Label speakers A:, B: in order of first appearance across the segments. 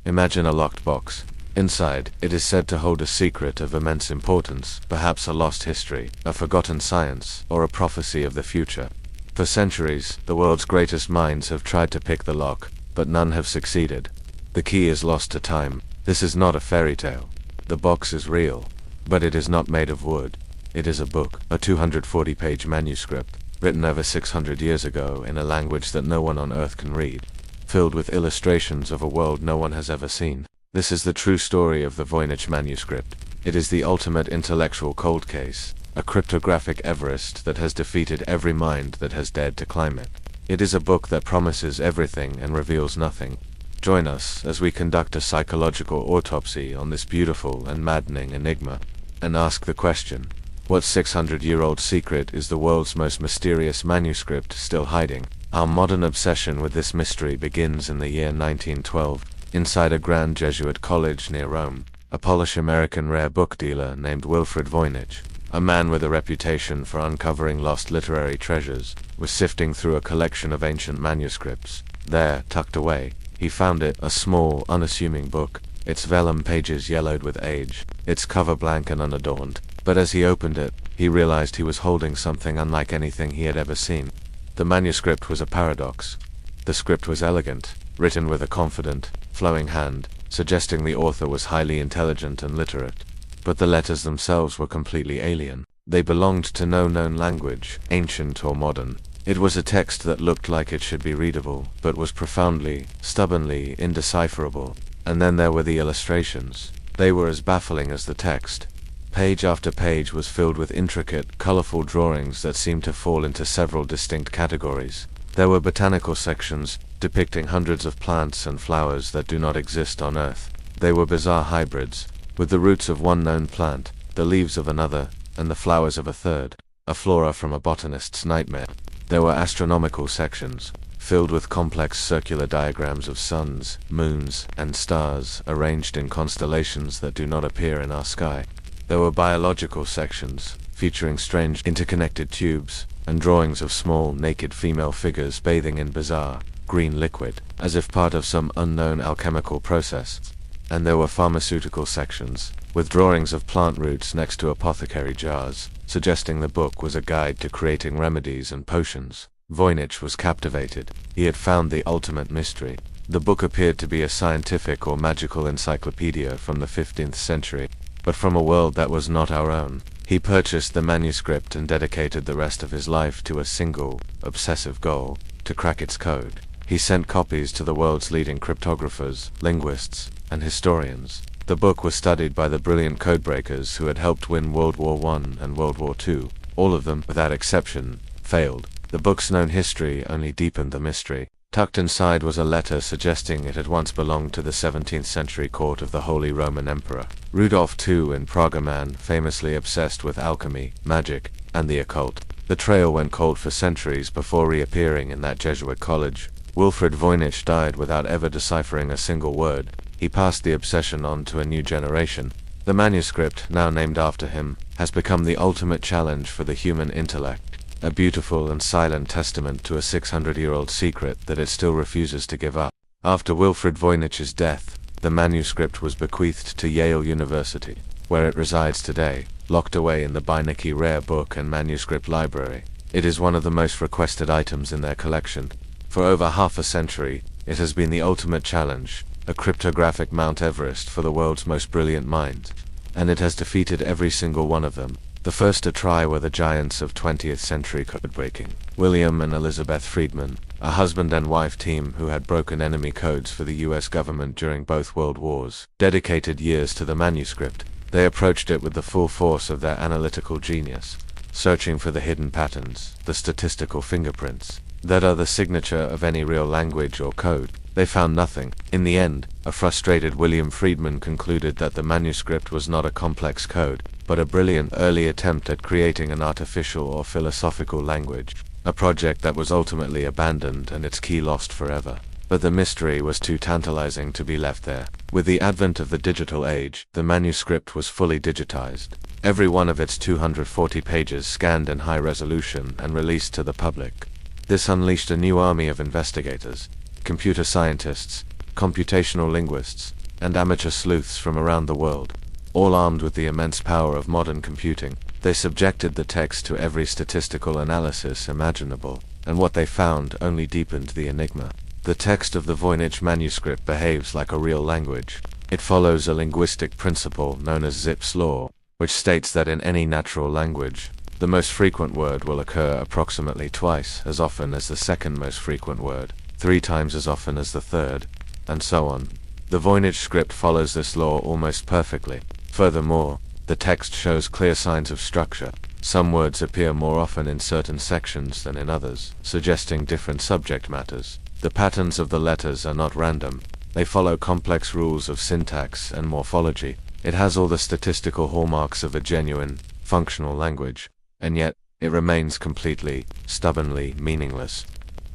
A: Imagine a locked box. Inside, it is said to hold a secret of immense importance, perhaps a lost history, a forgotten science, or a prophecy of the future. For centuries, the world's greatest minds have tried to pick the lock, but none have succeeded. The key is lost to time. This is not a fairy tale. The box is real, but it is not made of wood. It is a book, a 240-page manuscript, written over 600 years ago in a language that no one on Earth can read, filled with illustrations of a world no one has ever seen. This is the true story of the Voynich Manuscript. It is the ultimate intellectual cold case, a cryptographic Everest that has defeated every mind that has dared to climb it. It is a book that promises everything and reveals nothing. Join us as we conduct a psychological autopsy on this beautiful and maddening enigma, and ask the question, what 600-year-old secret is the world's most mysterious manuscript still hiding? Our modern obsession with this mystery begins in the year 1912, inside a grand Jesuit college near Rome. A Polish-American rare book dealer named Wilfred Voynich, a man with a reputation for uncovering lost literary treasures, was sifting through a collection of ancient manuscripts. There, tucked away, he found it, a small, unassuming book, its vellum pages yellowed with age, its cover blank and unadorned. But as he opened it, he realized he was holding something unlike anything he had ever seen. The manuscript was a paradox. The script was elegant, written with a confident, flowing hand, suggesting the author was highly intelligent and literate. But the letters themselves were completely alien. They belonged to no known language, ancient or modern. It was a text that looked like it should be readable, but was profoundly, stubbornly indecipherable. And then there were the illustrations. They were as baffling as the text. Page after page was filled with intricate, colorful drawings that seemed to fall into several distinct categories. There were botanical sections, depicting hundreds of plants and flowers that do not exist on Earth. They were bizarre hybrids, with the roots of one known plant, the leaves of another, and the flowers of a third, a flora from a botanist's nightmare. There were astronomical sections, filled with complex circular diagrams of suns, moons, and stars arranged in constellations that do not appear in our sky. There were biological sections, featuring strange interconnected tubes, and drawings of small, naked female figures bathing in bizarre, green liquid, as if part of some unknown alchemical process. And there were pharmaceutical sections, with drawings of plant roots next to apothecary jars, suggesting the book was a guide to creating remedies and potions. Voynich was captivated. He had found the ultimate mystery. The book appeared to be a scientific or magical encyclopedia from the 15th century, but from a world that was not our own. He purchased the manuscript and dedicated the rest of his life to a single, obsessive goal: to crack its code. He sent copies to the world's leading cryptographers, linguists, and historians. The book was studied by the brilliant codebreakers who had helped win World War I and World War II. All of them, without exception, failed. The book's known history only deepened the mystery. Tucked inside was a letter suggesting it had once belonged to the 17th century court of the Holy Roman Emperor. Rudolph II in Prague, a man famously obsessed with alchemy, magic, and the occult. The trail went cold for centuries before reappearing in that Jesuit college. Wilfred Voynich died without ever deciphering a single word. He passed the obsession on to a new generation. The manuscript, now named after him, has become the ultimate challenge for the human intellect. A beautiful and silent testament to a 600-year-old secret that it still refuses to give up. After Wilfred Voynich's death, the manuscript was bequeathed to Yale University, where it resides today, locked away in the Beinecke Rare Book and Manuscript Library. It is one of the most requested items in their collection. For over half a century, it has been the ultimate challenge, a cryptographic Mount Everest for the world's most brilliant minds, and it has defeated every single one of them. The first to try were the giants of 20th century codebreaking, William and Elizabeth Friedman, a husband and wife team who had broken enemy codes for the US government during both world wars. Dedicated years to the manuscript, they approached it with the full force of their analytical genius, searching for the hidden patterns, the statistical fingerprints, that are the signature of any real language or code. They found nothing. In the end, a frustrated William Friedman concluded that the manuscript was not a complex code, but a brilliant early attempt at creating an artificial or philosophical language, a project that was ultimately abandoned and its key lost forever. But the mystery was too tantalizing to be left there. With the advent of the digital age, the manuscript was fully digitized. Every one of its 240 pages scanned in high resolution and released to the public. This unleashed a new army of investigators, computer scientists, computational linguists, and amateur sleuths from around the world. All armed with the immense power of modern computing, they subjected the text to every statistical analysis imaginable, and what they found only deepened the enigma. The text of the Voynich Manuscript behaves like a real language. It follows a linguistic principle known as Zipf's law, which states that in any natural language, the most frequent word will occur approximately twice as often as the second most frequent word, 3 times as often as the third, and so on. The Voynich script follows this law almost perfectly. Furthermore, the text shows clear signs of structure. Some words appear more often in certain sections than in others, suggesting different subject matters. The patterns of the letters are not random. They follow complex rules of syntax and morphology. It has all the statistical hallmarks of a genuine, functional language, and yet, it remains completely, stubbornly meaningless.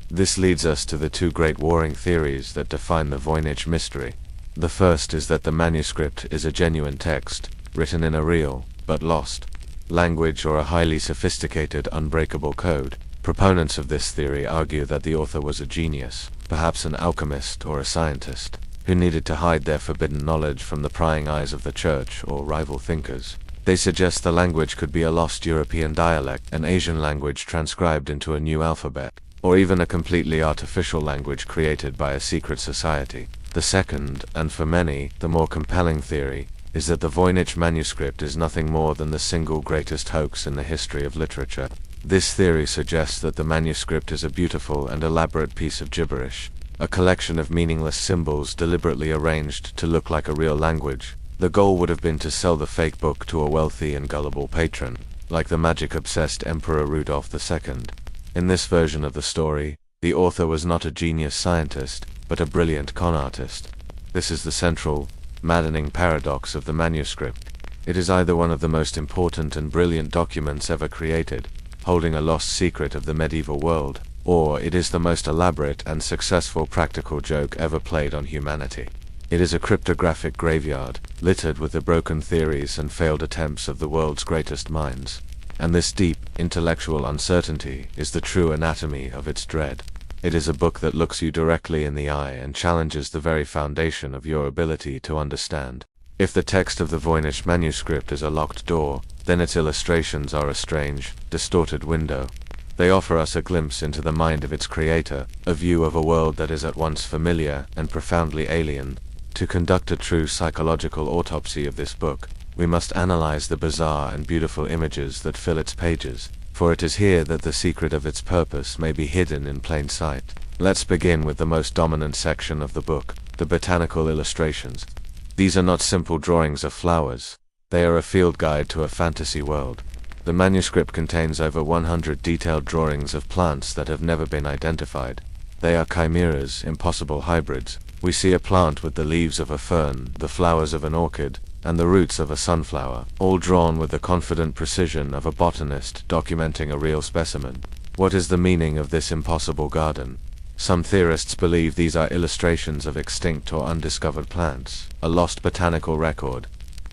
A: This leads us to the 2 great warring theories that define the Voynich mystery. The first is that the manuscript is a genuine text, written in a real, but lost, language or a highly sophisticated unbreakable code. Proponents of this theory argue that the author was a genius, perhaps an alchemist or a scientist, who needed to hide their forbidden knowledge from the prying eyes of the church or rival thinkers. They suggest the language could be a lost European dialect, an Asian language transcribed into a new alphabet, or even a completely artificial language created by a secret society. The second, and for many, the more compelling theory, is that the Voynich Manuscript is nothing more than the single greatest hoax in the history of literature. This theory suggests that the manuscript is a beautiful and elaborate piece of gibberish, a collection of meaningless symbols deliberately arranged to look like a real language. The goal would have been to sell the fake book to a wealthy and gullible patron, like the magic-obsessed Emperor Rudolph II. In this version of the story, the author was not a genius scientist, but a brilliant con artist. This is the central, maddening paradox of the manuscript. It is either one of the most important and brilliant documents ever created, holding a lost secret of the medieval world, or it is the most elaborate and successful practical joke ever played on humanity. It is a cryptographic graveyard, littered with the broken theories and failed attempts of the world's greatest minds. And this deep, intellectual uncertainty is the true anatomy of its dread. It is a book that looks you directly in the eye and challenges the very foundation of your ability to understand. If the text of the Voynich Manuscript is a locked door, then its illustrations are a strange, distorted window. They offer us a glimpse into the mind of its creator, a view of a world that is at once familiar and profoundly alien. To conduct a true psychological autopsy of this book, we must analyze the bizarre and beautiful images that fill its pages, for it is here that the secret of its purpose may be hidden in plain sight. Let's begin with the most dominant section of the book, the botanical illustrations. These are not simple drawings of flowers. They are a field guide to a fantasy world. The manuscript contains over 100 detailed drawings of plants that have never been identified. They are chimeras, impossible hybrids. We see a plant with the leaves of a fern, the flowers of an orchid, and the roots of a sunflower, all drawn with the confident precision of a botanist documenting a real specimen. What is the meaning of this impossible garden? Some theorists believe these are illustrations of extinct or undiscovered plants, a lost botanical record.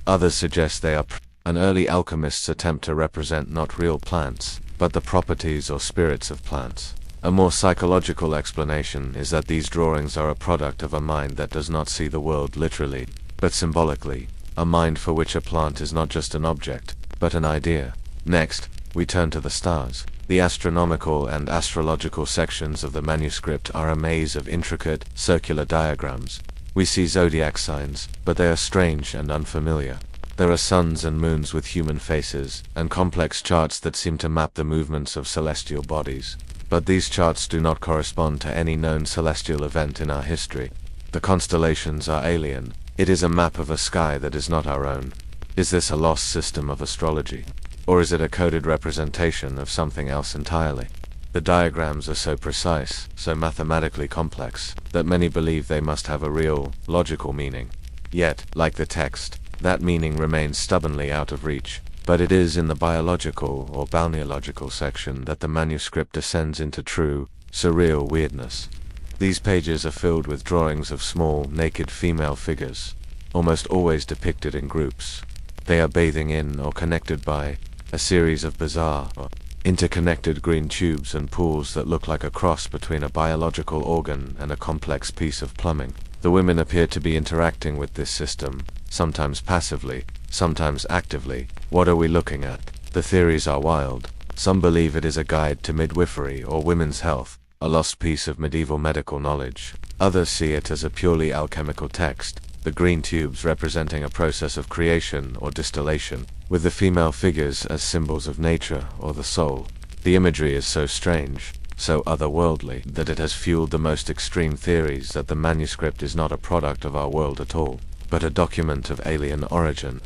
A: Others suggest they are an early alchemist's attempt to represent not real plants, but the properties or spirits of plants. A more psychological explanation is that these drawings are a product of a mind that does not see the world literally, but symbolically, a mind for which a plant is not just an object, but an idea. Next, we turn to the stars. The astronomical and astrological sections of the manuscript are a maze of intricate, circular diagrams. We see zodiac signs, but they are strange and unfamiliar. There are suns and moons with human faces, and complex charts that seem to map the movements of celestial bodies. But these charts do not correspond to any known celestial event in our history. The constellations are alien. It is a map of a sky that is not our own. Is this a lost system of astrology? Or is it a coded representation of something else entirely? The diagrams are so precise, so mathematically complex, that many believe they must have a real, logical meaning. Yet, like the text, that meaning remains stubbornly out of reach. But it is in the biological or balneological section that the manuscript descends into true, surreal weirdness. These pages are filled with drawings of small, naked female figures, almost always depicted in groups. They are bathing in or connected by a series of bizarre, interconnected green tubes and pools that look like a cross between a biological organ and a complex piece of plumbing. The women appear to be interacting with this system, sometimes passively, sometimes actively. What are we looking at? The theories are wild. Some believe it is a guide to midwifery or women's health, a lost piece of medieval medical knowledge. Others see it as a purely alchemical text, the green tubes representing a process of creation or distillation, with the female figures as symbols of nature or the soul. The imagery is so strange, so otherworldly, that it has fueled the most extreme theories that the manuscript is not a product of our world at all, but a document of alien origin.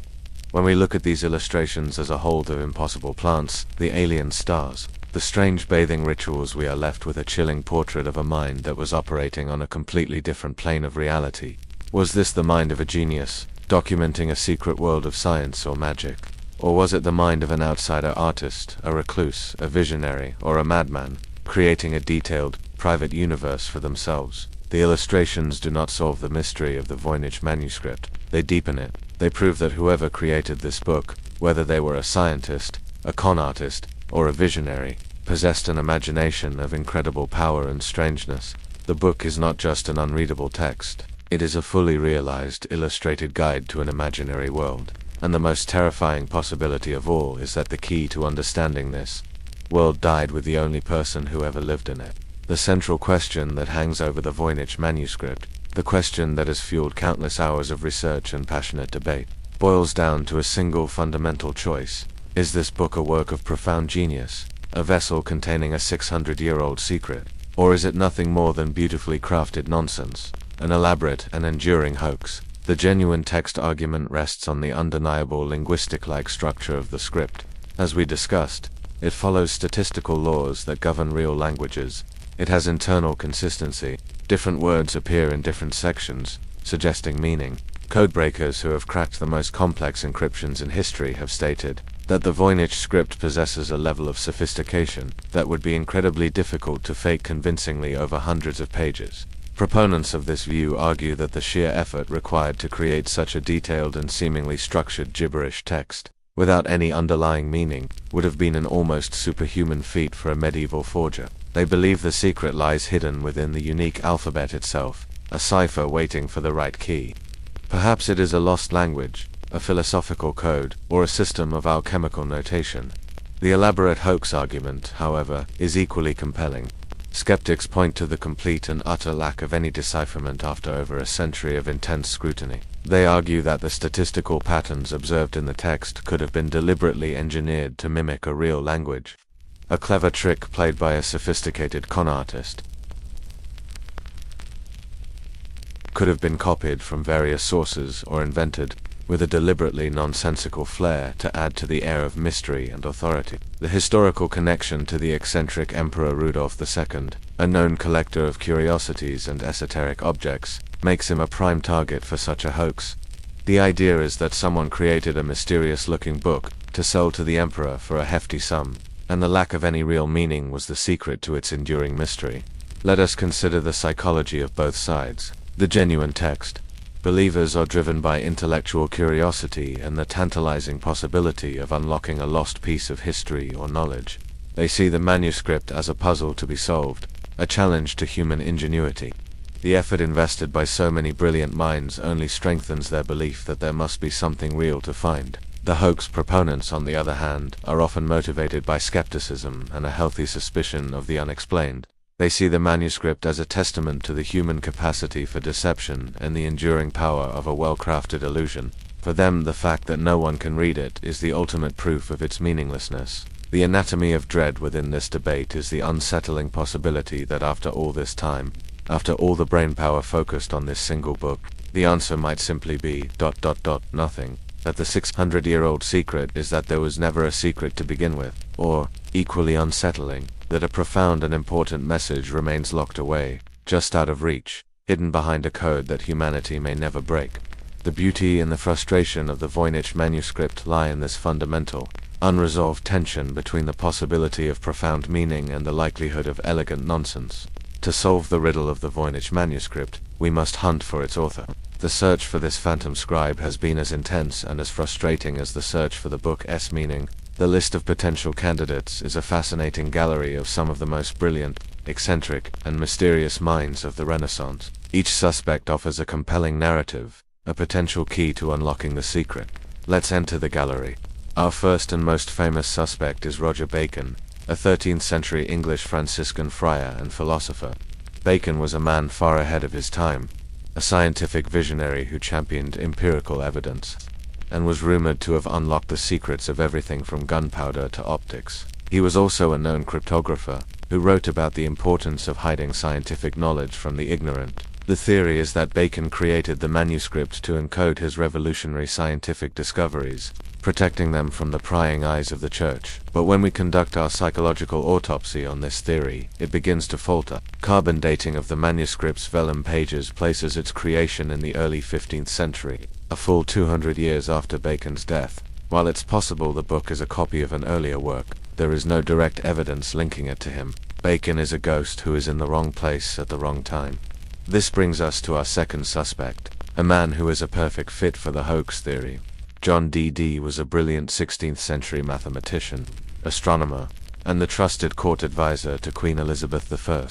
A: When we look at these illustrations as a whole of impossible plants, the alien stars, the strange bathing rituals, we are left with a chilling portrait of a mind that was operating on a completely different plane of reality. Was this the mind of a genius, documenting a secret world of science or magic? Or was it the mind of an outsider artist, a recluse, a visionary, or a madman, creating a detailed, private universe for themselves? The illustrations do not solve the mystery of the Voynich Manuscript. They deepen it. They prove that whoever created this book, whether they were a scientist, a con artist, or a visionary, possessed an imagination of incredible power and strangeness. The book is not just an unreadable text. It is a fully realized, illustrated guide to an imaginary world. And the most terrifying possibility of all is that the key to understanding this world died with the only person who ever lived in it. The central question that hangs over the Voynich Manuscript, the question that has fueled countless hours of research and passionate debate, boils down to a single fundamental choice. Is this book a work of profound genius, a vessel containing a 600-year-old secret, or is it nothing more than beautifully crafted nonsense, an elaborate and enduring hoax? The genuine text argument rests on the undeniable linguistic-like structure of the script. As we discussed, it follows statistical laws that govern real languages. It has internal consistency. Different words appear in different sections, suggesting meaning. Codebreakers who have cracked the most complex encryptions in history have stated that the Voynich script possesses a level of sophistication that would be incredibly difficult to fake convincingly over hundreds of pages. Proponents of this view argue that the sheer effort required to create such a detailed and seemingly structured gibberish text, without any underlying meaning, would have been an almost superhuman feat for a medieval forger. They believe the secret lies hidden within the unique alphabet itself, a cipher waiting for the right key. Perhaps it is a lost language, a philosophical code, or a system of alchemical notation. The elaborate hoax argument, however, is equally compelling. Skeptics point to the complete and utter lack of any decipherment after over a century of intense scrutiny. They argue that the statistical patterns observed in the text could have been deliberately engineered to mimic a real language. A clever trick played by a sophisticated con artist. Could have been copied from various sources or invented, with a deliberately nonsensical flair to add to the air of mystery and authority. The historical connection to the eccentric Emperor Rudolf II, a known collector of curiosities and esoteric objects, makes him a prime target for such a hoax. The idea is that someone created a mysterious-looking book to sell to the emperor for a hefty sum, and the lack of any real meaning was the secret to its enduring mystery. Let us consider the psychology of both sides. The genuine text. Believers are driven by intellectual curiosity and the tantalizing possibility of unlocking a lost piece of history or knowledge. They see the manuscript as a puzzle to be solved, a challenge to human ingenuity. The effort invested by so many brilliant minds only strengthens their belief that there must be something real to find. The hoax proponents, on the other hand, are often motivated by skepticism and a healthy suspicion of the unexplained. They see the manuscript as a testament to the human capacity for deception and the enduring power of a well-crafted illusion. For them, the fact that no one can read it is the ultimate proof of its meaninglessness. The anatomy of dread within this debate is the unsettling possibility that after all this time, after all the brainpower focused on this single book, the answer might simply be ... nothing. That the 600-year-old secret is that there was never a secret to begin with, or, equally unsettling, that a profound and important message remains locked away, just out of reach, hidden behind a code that humanity may never break. The beauty and the frustration of the Voynich Manuscript lie in this fundamental, unresolved tension between the possibility of profound meaning and the likelihood of elegant nonsense. To solve the riddle of the Voynich Manuscript, we must hunt for its author. The search for this phantom scribe has been as intense and as frustrating as the search for the book's meaning. The list of potential candidates is a fascinating gallery of some of the most brilliant, eccentric, and mysterious minds of the Renaissance. Each suspect offers a compelling narrative, a potential key to unlocking the secret. Let's enter the gallery. Our first and most famous suspect is Roger Bacon, a 13th century English Franciscan friar and philosopher. Bacon was a man far ahead of his time, a scientific visionary who championed empirical evidence, and was rumored to have unlocked the secrets of everything from gunpowder to optics. He was also a known cryptographer, who wrote about the importance of hiding scientific knowledge from the ignorant. The theory is that Bacon created the manuscript to encode his revolutionary scientific discoveries, protecting them from the prying eyes of the church. But when we conduct our psychological autopsy on this theory, it begins to falter. Carbon dating of the manuscript's vellum pages places its creation in the early 15th century, a full 200 years after Bacon's death. While it's possible the book is a copy of an earlier work, there is no direct evidence linking it to him. Bacon is a ghost who is in the wrong place at the wrong time. This brings us to our second suspect, a man who is a perfect fit for the hoax theory. John Dee was a brilliant 16th century mathematician, astronomer, and the trusted court advisor to Queen Elizabeth I.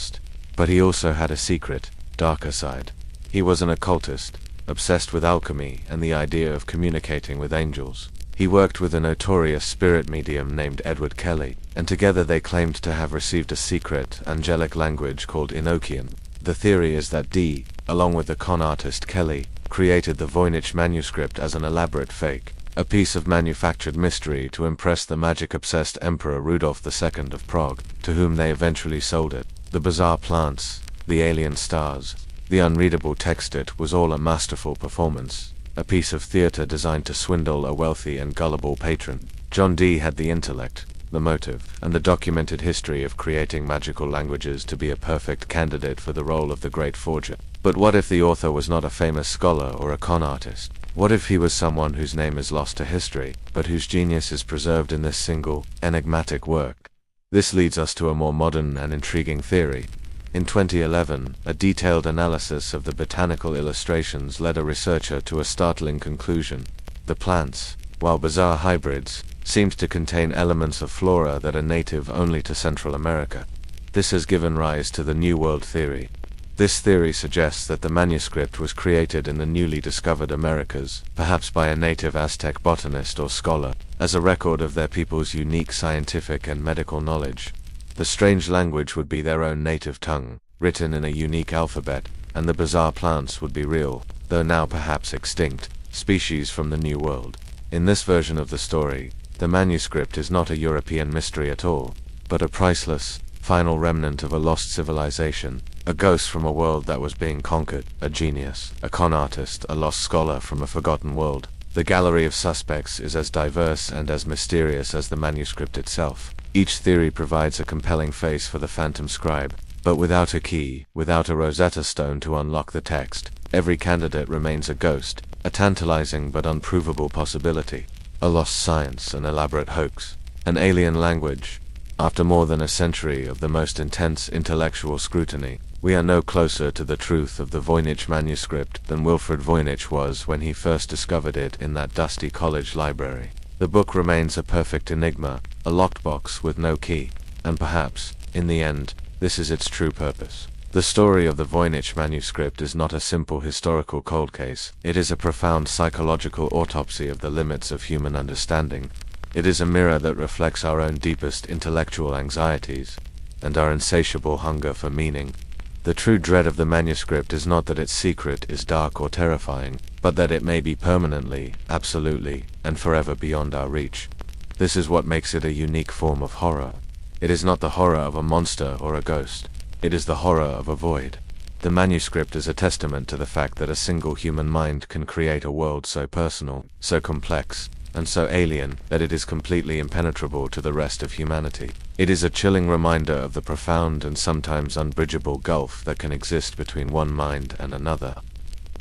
A: But he also had a secret, darker side. He was an occultist, obsessed with alchemy and the idea of communicating with angels. He worked with a notorious spirit medium named Edward Kelly, and together they claimed to have received a secret, angelic language called Enochian. The theory is that Dee, along with the con artist Kelly, created the Voynich Manuscript as an elaborate fake, a piece of manufactured mystery to impress the magic-obsessed Emperor Rudolf II of Prague, to whom they eventually sold it. The bizarre plants, the alien stars, the unreadable text, it was all a masterful performance, a piece of theater designed to swindle a wealthy and gullible patron. John Dee had the intellect, the motive, and the documented history of creating magical languages to be a perfect candidate for the role of the great forger. But what if the author was not a famous scholar or a con artist? What if he was someone whose name is lost to history, but whose genius is preserved in this single, enigmatic work? This leads us to a more modern and intriguing theory. In 2011, a detailed analysis of the botanical illustrations led a researcher to a startling conclusion. The plants, while bizarre hybrids, seemed to contain elements of flora that are native only to Central America. This has given rise to the New World theory. This theory suggests that the manuscript was created in the newly discovered Americas, perhaps by a native Aztec botanist or scholar, as a record of their people's unique scientific and medical knowledge. The strange language would be their own native tongue, written in a unique alphabet, and the bizarre plants would be real, though now perhaps extinct, species from the New World. In this version of the story, the manuscript is not a European mystery at all, but a priceless, final remnant of a lost civilization, a ghost from a world that was being conquered, a genius, a con artist, a lost scholar from a forgotten world. The gallery of suspects is as diverse and as mysterious as the manuscript itself. Each theory provides a compelling face for the phantom scribe, but without a key, without a Rosetta Stone to unlock the text, every candidate remains a ghost, a tantalizing but unprovable possibility. A lost science, an elaborate hoax, an alien language. After more than a century of the most intense intellectual scrutiny, we are no closer to the truth of the Voynich Manuscript than Wilfred Voynich was when he first discovered it in that dusty college library. The book remains a perfect enigma, a locked box with no key, and perhaps, in the end, this is its true purpose. The story of the Voynich Manuscript is not a simple historical cold case. It is a profound psychological autopsy of the limits of human understanding. It is a mirror that reflects our own deepest intellectual anxieties, and our insatiable hunger for meaning. The true dread of the manuscript is not that its secret is dark or terrifying, but that it may be permanently, absolutely, and forever beyond our reach. This is what makes it a unique form of horror. It is not the horror of a monster or a ghost. It is the horror of a void. The manuscript is a testament to the fact that a single human mind can create a world so personal, so complex, and so alien that it is completely impenetrable to the rest of humanity. It is a chilling reminder of the profound and sometimes unbridgeable gulf that can exist between one mind and another.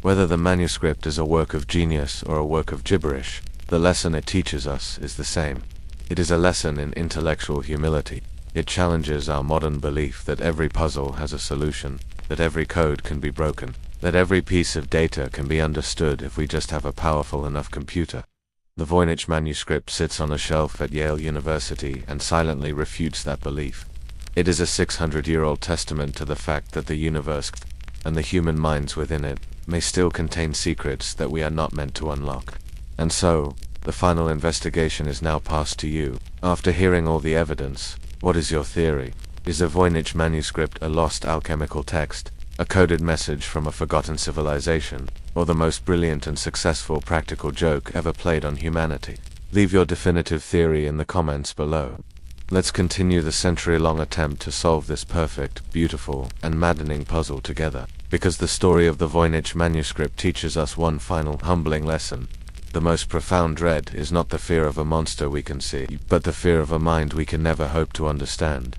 A: Whether the manuscript is a work of genius or a work of gibberish, the lesson it teaches us is the same. It is a lesson in intellectual humility. It challenges our modern belief that every puzzle has a solution, that every code can be broken, that every piece of data can be understood if we just have a powerful enough computer. The Voynich Manuscript sits on a shelf at Yale University and silently refutes that belief. It is a 600-year-old testament to the fact that the universe, and the human minds within it, may still contain secrets that we are not meant to unlock. And so, the final investigation is now passed to you. After hearing all the evidence, what is your theory? Is the Voynich Manuscript a lost alchemical text, a coded message from a forgotten civilization, or the most brilliant and successful practical joke ever played on humanity? Leave your definitive theory in the comments below. Let's continue the century-long attempt to solve this perfect, beautiful, and maddening puzzle together, because the story of the Voynich Manuscript teaches us one final, humbling lesson. The most profound dread is not the fear of a monster we can see, but the fear of a mind we can never hope to understand.